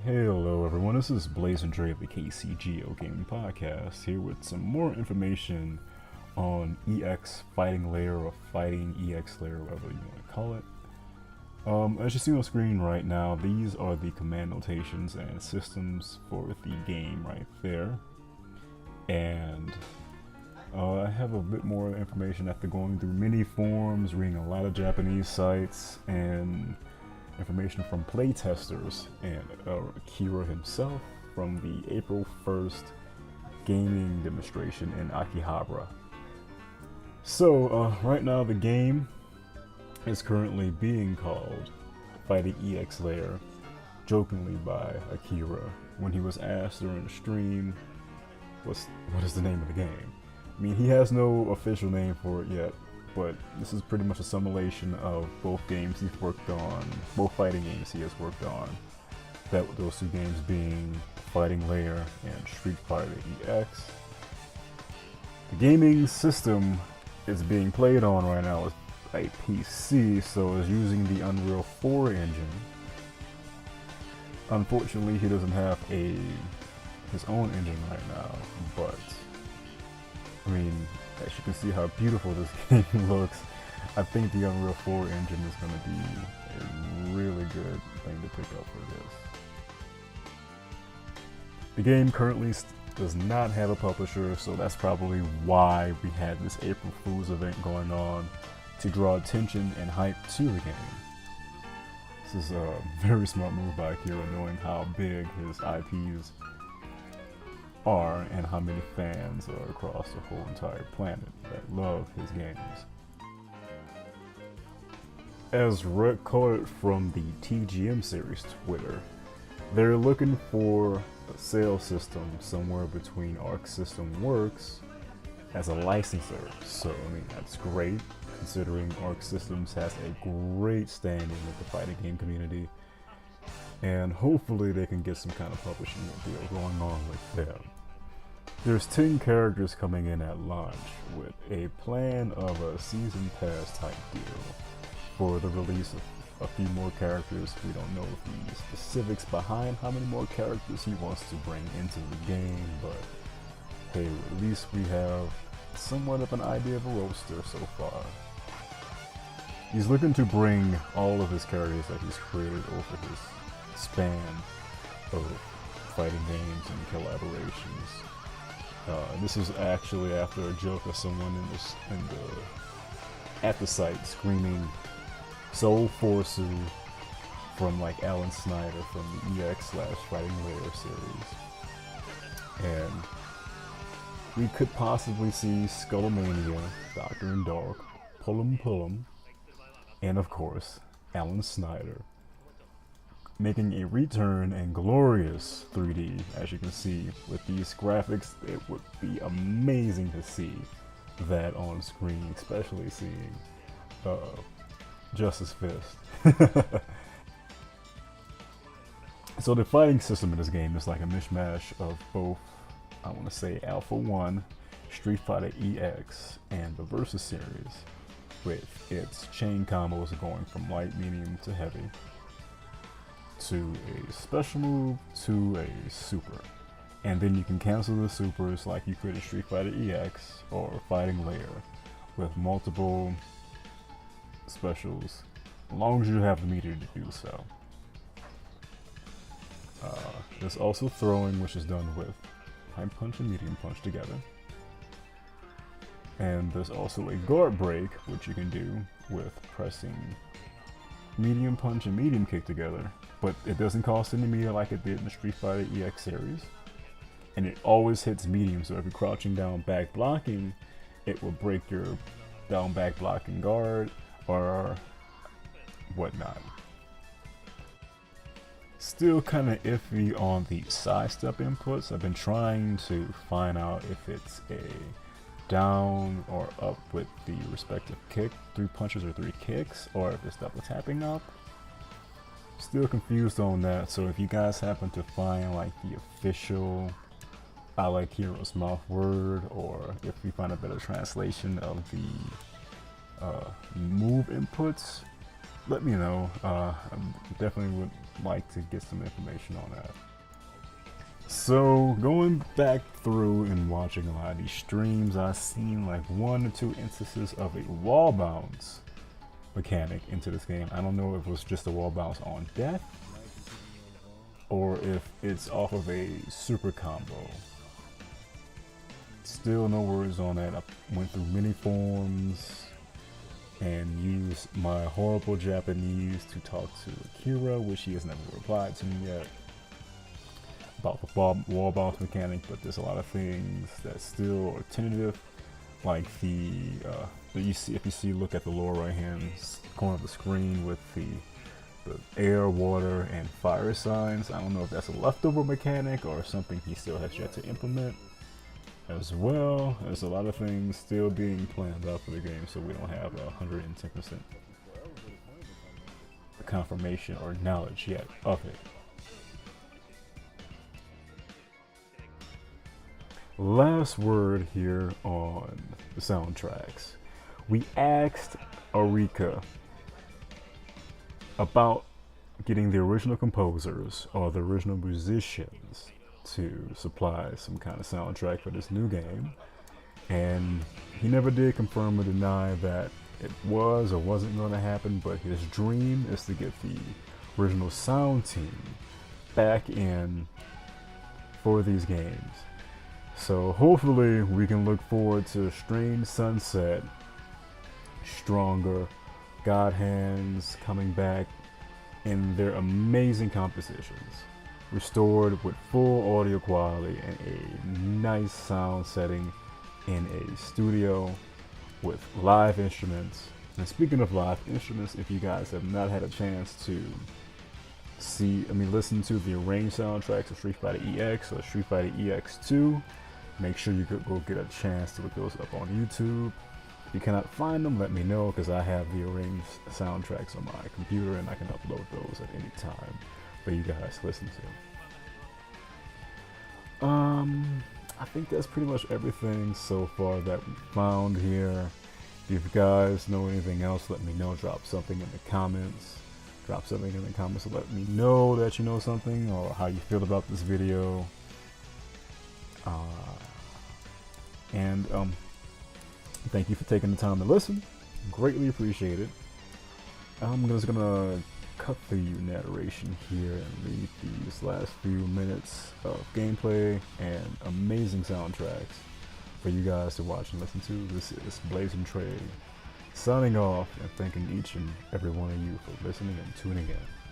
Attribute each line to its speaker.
Speaker 1: Hello everyone, this is Blaze and Dre of the KCGO Gaming Podcast, here with some more information on EX Fighting Layer or Fighting EX Layer, whatever you want to call it. As you see on screen right now, these are the command notations and systems for the game right there. And I have a bit more information after going through many forums, reading a lot of Japanese sites, and information from playtesters and Akira himself from the April 1st gaming demonstration in Akihabara. So right now the game is currently being called Fighting EX Layer, jokingly by Akira when he was asked during the stream what is the name of the game. I mean, he has no official name for it yet, but this is pretty much a summation of both games he's worked on, both fighting games he has worked on. Those two games being Fighting Layer and Street Fighter EX. The gaming system is being played on right now with a PC, so it's using the Unreal 4 engine. Unfortunately, he doesn't have his own engine right now, but I mean, as you can see how beautiful this game looks, I think the Unreal 4 engine is going to be a really good thing to pick up for this. The game currently does not have a publisher, so that's probably why we had this April Fool's event going on, to draw attention and hype to the game. This is a very smart move by Akira, knowing how big his IPs are and how many fans are across the whole entire planet that love his games. As Rick caught it from the TGM series Twitter, they're looking for a sales system somewhere between Arc System Works as a licensor. So I mean, that's great considering Arc Systems has a great standing with the fighting game community, and hopefully they can get some kind of publishing deal going on with them. There's 10 characters coming in at launch with a plan of a season pass type deal for the release of a few more characters. We don't know the specifics behind how many more characters he wants to bring into the game, but hey, at least we have somewhat of an idea of a roster so far. He's looking to bring all of his characters that he's created over his span of fighting games and collaborations. This is actually after a joke of someone at the site screaming "Soul Forsu" from like Alan Snyder from the EX/Fighting Layer series, and we could possibly see Skullomania, Doctor and Dark, Pullum, and of course Alan Snyder making a return in glorious 3D. As you can see with these graphics, it would be amazing to see that on screen, especially seeing Justice Fist. So the fighting system in this game is like a mishmash of both, I want to say, Alpha 1, Street Fighter EX, and the Versus series, with its chain combos going from light, medium to heavy, to a special move, to a super. And then you can cancel the supers like you could in Street Fighter EX or Fighting Layer with multiple specials, as long as you have the meter to do so. There's also throwing, which is done with high punch and medium punch together. And there's also a guard break, which you can do with pressing medium punch and medium kick together, but it doesn't cost any meter like it did in the Street Fighter EX series, and it always hits medium, so if you're crouching down back blocking, it will break your down back blocking guard or whatnot. Still kind of iffy on the sidestep inputs. I've been trying to find out if it's a down or up with the respective kick, 3 punches or 3 kicks, or if it's double tapping up. Still confused on that, so if you guys happen to find like the official I like Hero's Mouth word, or if you find a better translation of the move inputs, let me know. I definitely would like to get some information on that. So going back through and watching a lot of these streams, I've seen like 1 or 2 instances of a wall bounce mechanic into this game. I don't know if it was just a wall bounce on death or if it's off of a super combo. Still no words on that. I went through many forums and used my horrible Japanese to talk to Akira, which he has never replied to me yet, about the wall bounce mechanic, but there's a lot of things that still are tentative, like if you see, look at the lower right hand corner of the screen with the air, water, and fire signs. I don't know if that's a leftover mechanic or something he still has yet to implement. As well, there's a lot of things still being planned out for the game, so we don't have 110% confirmation or knowledge yet of it. Last word here on the soundtracks. We asked Arika about getting the original composers or the original musicians to supply some kind of soundtrack for this new game, and he never did confirm or deny that it was or wasn't going to happen, but his dream is to get the original sound team back in for these games. So hopefully we can look forward to Strange Sunset, Stronger, God Hands coming back in their amazing compositions, restored with full audio quality and a nice sound setting in a studio with live instruments. And speaking of live instruments, if you guys have not had a chance to listen to the arranged soundtracks of Street Fighter EX or Street Fighter EX2, make sure you go get a chance to look those up on YouTube. If you cannot find them, let me know, because I have the arranged soundtracks on my computer and I can upload those at any time for you guys to listen to. I think that's pretty much everything so far that we found here. If you guys know anything else, let me know. Drop something in the comments. To let me know that you know something or how you feel about this video. Thank you for taking the time to listen. Greatly appreciate it. I'm just gonna cut the narration here and leave these last few minutes of gameplay and amazing soundtracks for you guys to watch and listen to. This is Blazing Trade signing off and thanking each and every one of you for listening and tuning in.